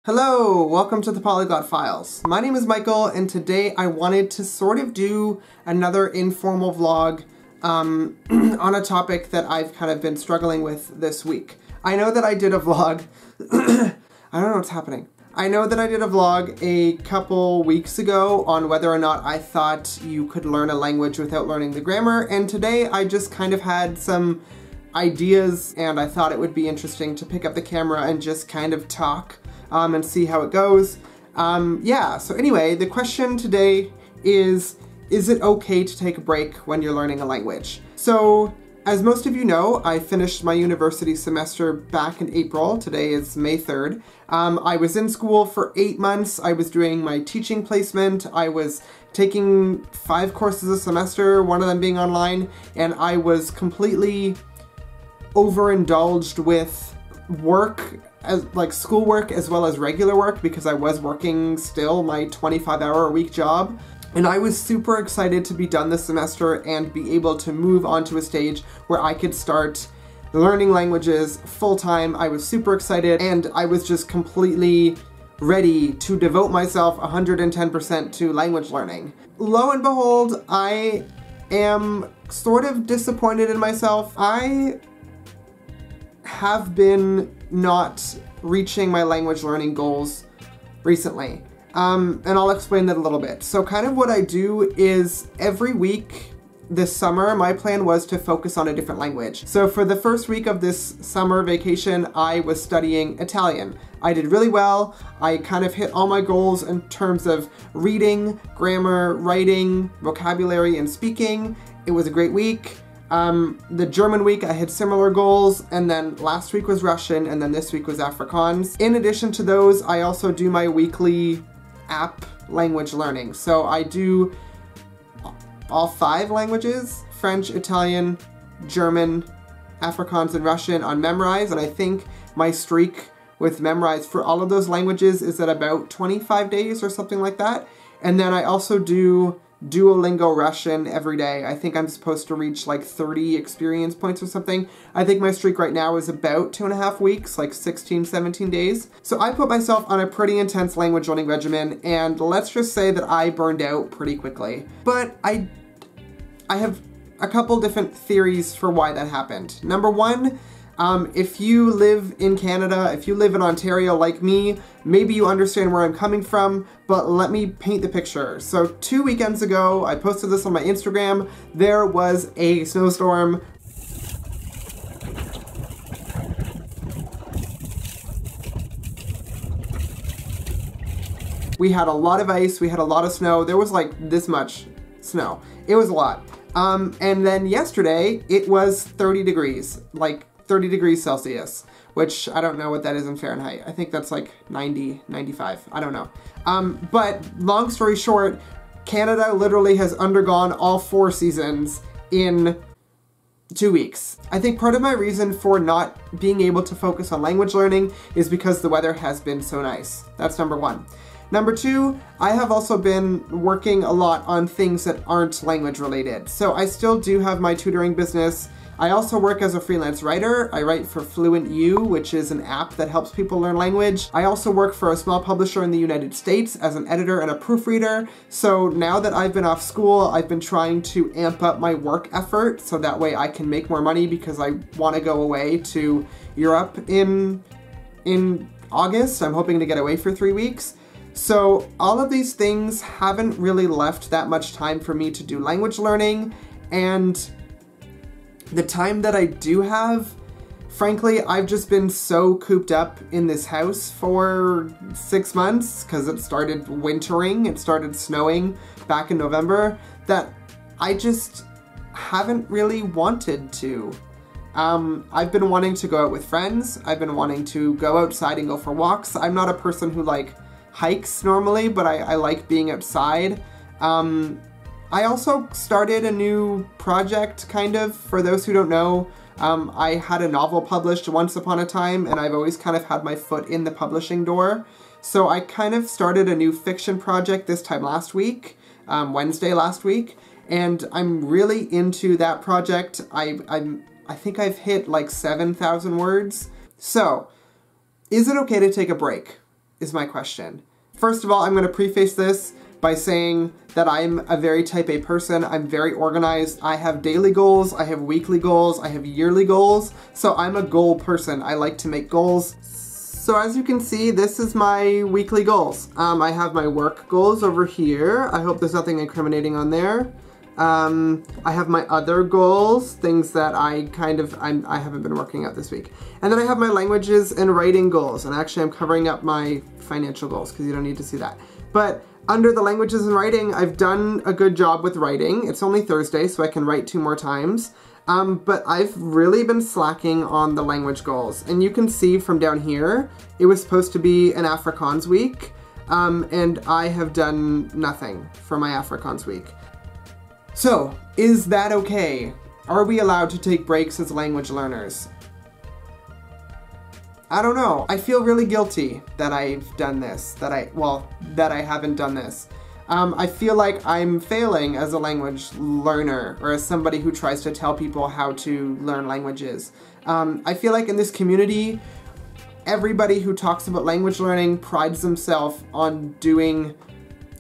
Hello, welcome to the Polyglot Files. My name is Michael, and today I wanted to sort of do another informal vlog on a topic that I've kind of been struggling with this week. I know that I did a vlog, I don't know what's happening. I know that I did a vlog a couple weeks ago on whether or not I thought you could learn a language without learning the grammar, and today I just kind of had some ideas and I thought it would be interesting to pick up the camera and just kind of talk and see how it goes. Yeah, so anyway, the question today is it okay to take a break when you're learning a language? So, as most of you know, I finished my university semester back in April. Today is May 3rd. I was in school for 8 months. I was doing my teaching placement. I was taking 5 courses a semester, one of them being online, and I was completely overindulged with work, like schoolwork as well as regular work, because I was working still my 25-hour-a-week job. And I was super excited to be done this semester and be able to move on to a stage where I could start learning languages full-time. I was super excited and I was just completely ready to devote myself 110% to language learning. Lo and behold, I am sort of disappointed in myself. I have been not reaching my language learning goals recently. And I'll explain that a little bit. So kind of what I do is every week this summer, my plan was to focus on a different language. So for the first week of this summer vacation, I was studying Italian. I did really well. I kind of hit all my goals in terms of reading, grammar, writing, vocabulary, and speaking. It was a great week. The German week, I had similar goals, and then last week was Russian, and then this week was Afrikaans. In addition to those, I also do my weekly app language learning. So I do all 5 languages, French, Italian, German, Afrikaans, and Russian on Memrise, and I think my streak with Memrise for all of those languages is at about 25 days or something like that. And then I also do Duolingo Russian every day. I think I'm supposed to reach like 30 experience points or something. I think my streak right now is about 2.5 weeks, like 16, 17 days. So I put myself on a pretty intense language learning regimen, and let's just say that I burned out pretty quickly. But I have a couple different theories for why that happened. Number one, if you live in Canada, if you live in Ontario like me, maybe you understand where I'm coming from, but let me paint the picture. So 2 weekends ago, I posted this on my Instagram, there was a snowstorm. We had a lot of ice, we had a lot of snow, there was like this much snow. It was a lot. And then yesterday, it was 30 degrees, like 30 degrees Celsius, which I don't know what that is in Fahrenheit. I think that's like 90, 95, I don't know. But long story short, Canada literally has undergone all 4 seasons in 2 weeks. I think part of my reason for not being able to focus on language learning is because the weather has been so nice. That's number one. Number two, I have also been working a lot on things that aren't language related. So I still do have my tutoring business. I also work as a freelance writer. I write for Fluent U, which is an app that helps people learn language. I also work for a small publisher in the United States as an editor and a proofreader. So now that I've been off school, I've been trying to amp up my work effort so that way I can make more money, because I want to go away to Europe in August. I'm hoping to get away for 3 weeks. So all of these things haven't really left that much time for me to do language learning, and the time that I do have, frankly, I've just been so cooped up in this house for 6 months, because it started wintering, it started snowing back in November, that I just haven't really wanted to. I've been wanting to go out with friends, I've been wanting to go outside and go for walks. I'm not a person who like hikes normally, but I like being outside. I also started a new project, kind of, for those who don't know. I had a novel published once upon a time, and I've always kind of had my foot in the publishing door. So I kind of started a new fiction project this time last week, Wednesday last week, and I'm really into that project. I think I've hit like 7,000 words. So, is it okay to take a break? is my question. First of all, I'm going to preface this by saying that I'm a very type A person. I'm very organized. I have daily goals, I have weekly goals, I have yearly goals. So I'm a goal person. I like to make goals. So as you can see, this is my weekly goals. I have my work goals over here. I hope there's nothing incriminating on there. I have my other goals, things that I haven't been working out this week. And then I have my languages and writing goals. And actually I'm covering up my financial goals because you don't need to see that. But under the languages and writing, I've done a good job with writing. It's only Thursday, so I can write 2 more times. But I've really been slacking on the language goals. And you can see from down here, it was supposed to be an Afrikaans week, and I have done nothing for my Afrikaans week. So, is that okay? Are we allowed to take breaks as language learners? I don't know. I feel really guilty that I've done this, that I haven't done this. I feel like I'm failing as a language learner, or as somebody who tries to tell people how to learn languages. I feel like in this community, everybody who talks about language learning prides themselves on doing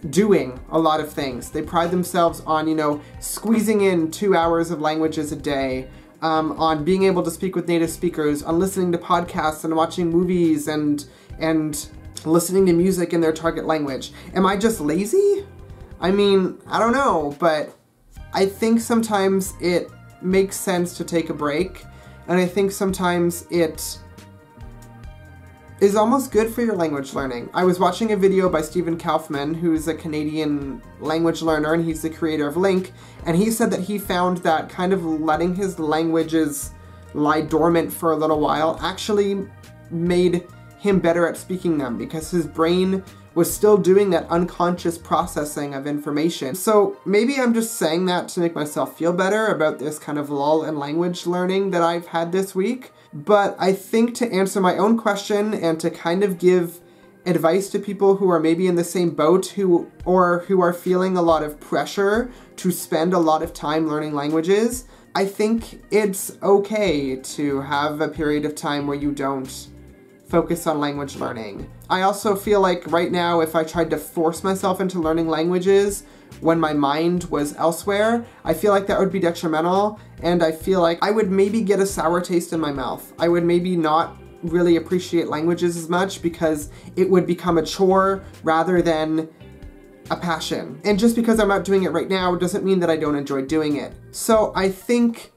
a lot of things. They pride themselves on, you know, squeezing in 2 hours of languages a day, on being able to speak with native speakers, on listening to podcasts and watching movies and listening to music in their target language. Am I just lazy? I mean, I don't know, but I think sometimes it makes sense to take a break, and I think sometimes it is almost good for your language learning. I was watching a video by Stephen Kaufman, who's a Canadian language learner, and he's the creator of Link, and he said that he found that kind of letting his languages lie dormant for a little while actually made him better at speaking them, because his brain was still doing that unconscious processing of information. So maybe I'm just saying that to make myself feel better about this kind of lull in language learning that I've had this week. But I think to answer my own question and to kind of give advice to people who are maybe in the same boat who are feeling a lot of pressure to spend a lot of time learning languages, I think it's okay to have a period of time where you don't focus on language learning. I also feel like right now, if I tried to force myself into learning languages when my mind was elsewhere, I feel like that would be detrimental, and I feel like I would maybe get a sour taste in my mouth. I would maybe not really appreciate languages as much because it would become a chore rather than a passion. And just because I'm not doing it right now doesn't mean that I don't enjoy doing it. So I think,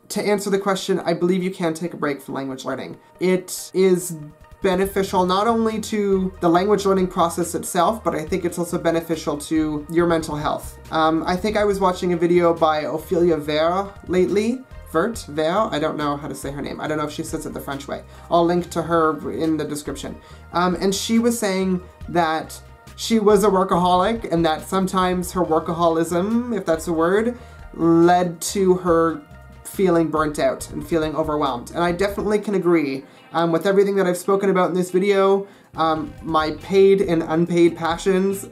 to answer the question, I believe you can take a break from language learning. It is beneficial not only to the language learning process itself, but I think it's also beneficial to your mental health. I think I was watching a video by Ophelia Vert lately. Vert? I don't know how to say her name. I don't know if she says it the French way. I'll link to her in the description. And she was saying that she was a workaholic and that sometimes her workaholism, if that's a word, led to her feeling burnt out and feeling overwhelmed. And I definitely can agree with everything that I've spoken about in this video, my paid and unpaid passions,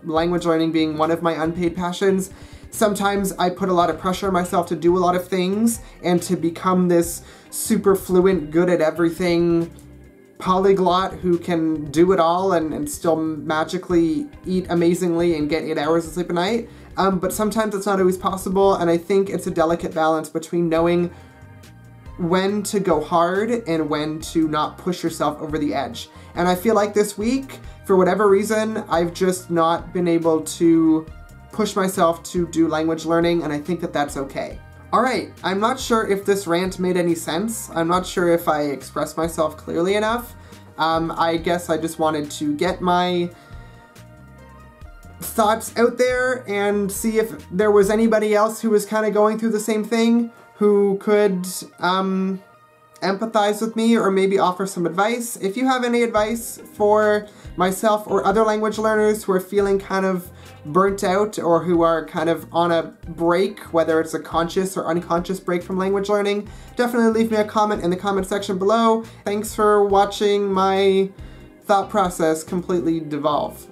language learning being one of my unpaid passions. Sometimes I put a lot of pressure on myself to do a lot of things and to become this super fluent, good at everything polyglot who can do it all and still magically eat amazingly and get 8 hours of sleep a night. But sometimes it's not always possible, and I think it's a delicate balance between knowing when to go hard and when to not push yourself over the edge. And I feel like this week, for whatever reason, I've just not been able to push myself to do language learning, and I think that that's okay. Alright, I'm not sure if this rant made any sense. I'm not sure if I expressed myself clearly enough. I guess I just wanted to get my thoughts out there and see if there was anybody else who was kind of going through the same thing who could empathize with me or maybe offer some advice. If you have any advice for myself or other language learners who are feeling kind of burnt out or who are kind of on a break, whether it's a conscious or unconscious break from language learning, definitely leave me a comment in the comment section below. Thanks for watching my thought process completely devolve.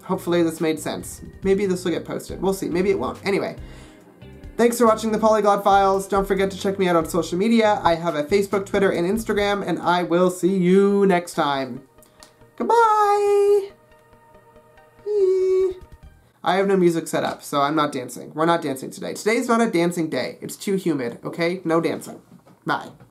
Hopefully this made sense. Maybe this will get posted. We'll see. Maybe it won't. Anyway, thanks for watching the Polyglot Files. Don't forget to check me out on social media. I have a Facebook, Twitter, and Instagram, and I will see you next time. Goodbye! I have no music set up, so I'm not dancing. We're not dancing today. Today's not a dancing day. It's too humid, okay? No dancing. Bye.